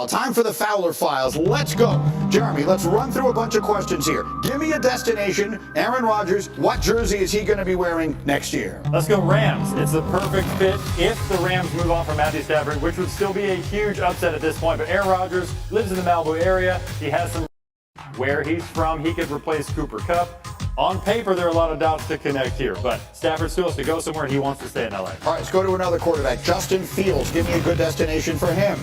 Time for the Fowler Files. Let's go. Jeremy, let's run through a bunch of questions here. Give me a destination. Aaron Rodgers, what jersey is he going to be wearing next year? Let's go Rams. It's the perfect fit if the Rams move on from Matthew Stafford, which would still be a huge upset at this point. But Aaron Rodgers lives in the Malibu area. He has some where he's from. He could replace Cooper Kupp. On paper, there are a lot of dots to connect here, but Stafford still has to go somewhere. He wants to stay in LA. All right, let's go to another quarterback. Justin Fields. Give me a good destination for him.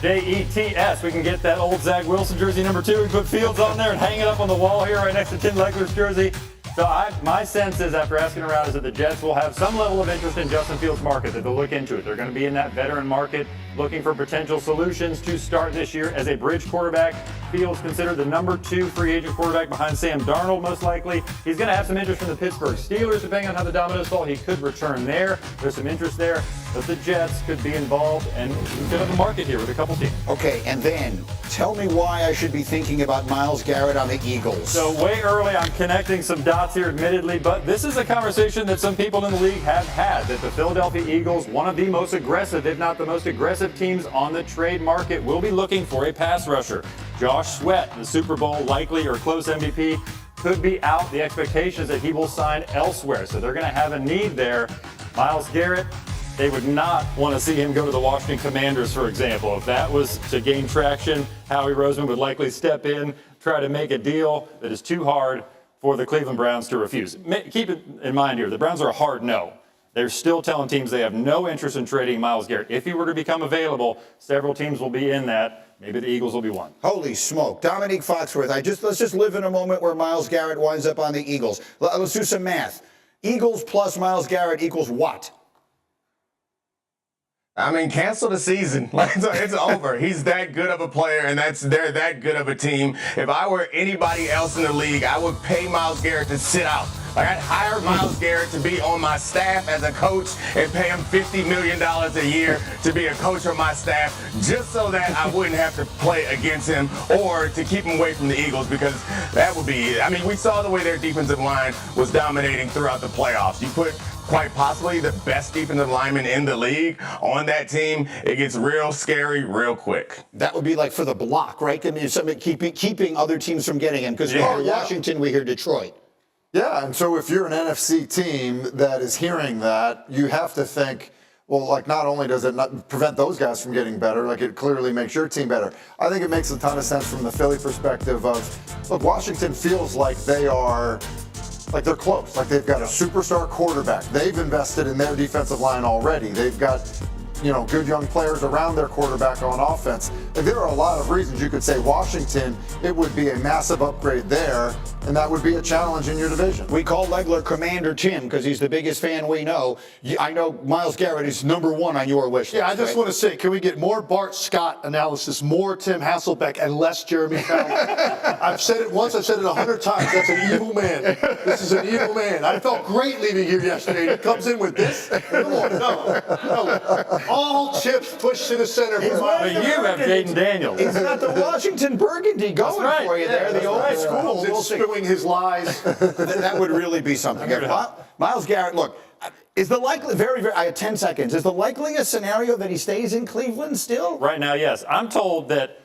JETS. We can get that old Zach Wilson jersey number 2. We put Fields on there and hang it up on the wall here right next to Tim Legler's jersey. So my sense is, after asking around, is that the Jets will have some level of interest in Justin Fields' market, that they'll look into it. They're going to be in that veteran market looking for potential solutions to start this year as a bridge quarterback. Fields considered the number 2 free agent quarterback behind Sam Darnold, most likely. He's going to have some interest from the Pittsburgh Steelers, depending on how the dominoes fall. He could return there. There's some interest there, but the Jets could be involved, and we could have a market here with a couple teams. Okay, and then tell me why I should be thinking about Myles Garrett on the Eagles. So way early, I'm connecting some dots here, admittedly, but this is a conversation that some people in the league have had, that the Philadelphia Eagles, one of the most aggressive, if not the most aggressive teams on the trade market, will be looking for a pass rusher. Josh Sweat, the Super Bowl likely or close MVP, could be out. The expectation is that he will sign elsewhere, so they're going to have a need there. Myles Garrett, they would not want to see him go to the Washington Commanders, for example. If that was to gain traction, Howie Roseman would likely step in, try to make a deal that is too hard for the Cleveland Browns to refuse. Keep it in mind here, the Browns are a hard no. They're still telling teams they have no interest in trading Myles Garrett. If he were to become available, several teams will be in that. Maybe the Eagles will be one. Holy smoke. Dominique Foxworth, let's just live in a moment where Myles Garrett winds up on the Eagles. Let's do some math. Eagles plus Myles Garrett equals what? I mean, cancel the season. It's over. He's that good of a player, and they're that good of a team. If I were anybody else in the league, I would pay Myles Garrett to sit out. I'd hire Myles Garrett to be on my staff as a coach and pay him $50 million a year to be a coach on my staff, just so that I wouldn't have to play against him or to keep him away from the Eagles, because that would be, I mean, we saw the way their defensive line was dominating throughout the playoffs. You put quite possibly the best defensive lineman in the league on that team, it gets real scary real quick. That would be like for the block, right? I mean, something keeping other teams from getting him, because Washington, we hear Detroit. Yeah, and so if you're an NFC team that is hearing that, you have to think, well, like, not only does it not prevent those guys from getting better, like, it clearly makes your team better. I think it makes a ton of sense from the Philly perspective of, look, Washington feels like they are, like, they're close. Like, they've got a superstar quarterback. They've invested in their defensive line already. They've got, good young players around their quarterback on offense. Like, there are a lot of reasons you could say Washington, it would be a massive upgrade there, and that would be a challenge in your division. We call Legler Commander Tim because he's the biggest fan we know. I know Myles Garrett is number 1 on your wish list. Yeah, I just want to say, can we get more Bart Scott analysis, more Tim Hasselbeck, and less Jeremy Fowler? I've said it once, I've said it 100 times. That's an evil man. This is an evil man. I felt great leaving here yesterday. He comes in with this. Come on, no. All chips pushed to the center. But you have Jaden Daniels. He's got the Washington Burgundy going for you there. The old school. We'll spewing his lies. That would really be something. Myles Garrett, look, is the likely, I had 10 seconds. Is the likeliest scenario that he stays in Cleveland still? Right now, yes. I'm told that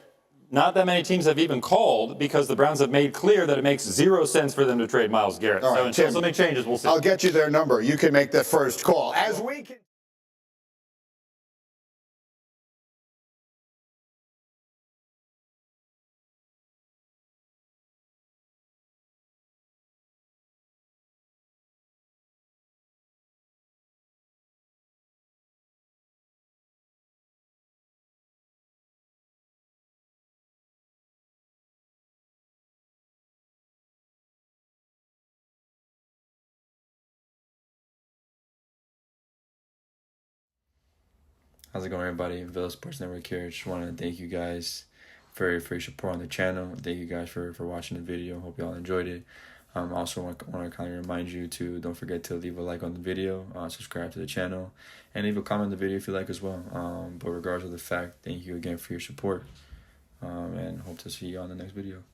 not that many teams have even called, because the Browns have made clear that it makes 0 sense for them to trade Myles Garrett. All right, so until Tim, something changes, we'll see. I'll get you their number. You can make the first call. As we can. How's it going, everybody? Villa Sports Network here. Just want to thank you guys for your support on the channel. Thank you guys for watching the video. Hope you all enjoyed it. Also want to kind of remind you to don't forget to leave a like on the video, subscribe to the channel, and leave a comment on the video if you like as well. But regardless of the fact, thank you again for your support, and hope to see you on the next video.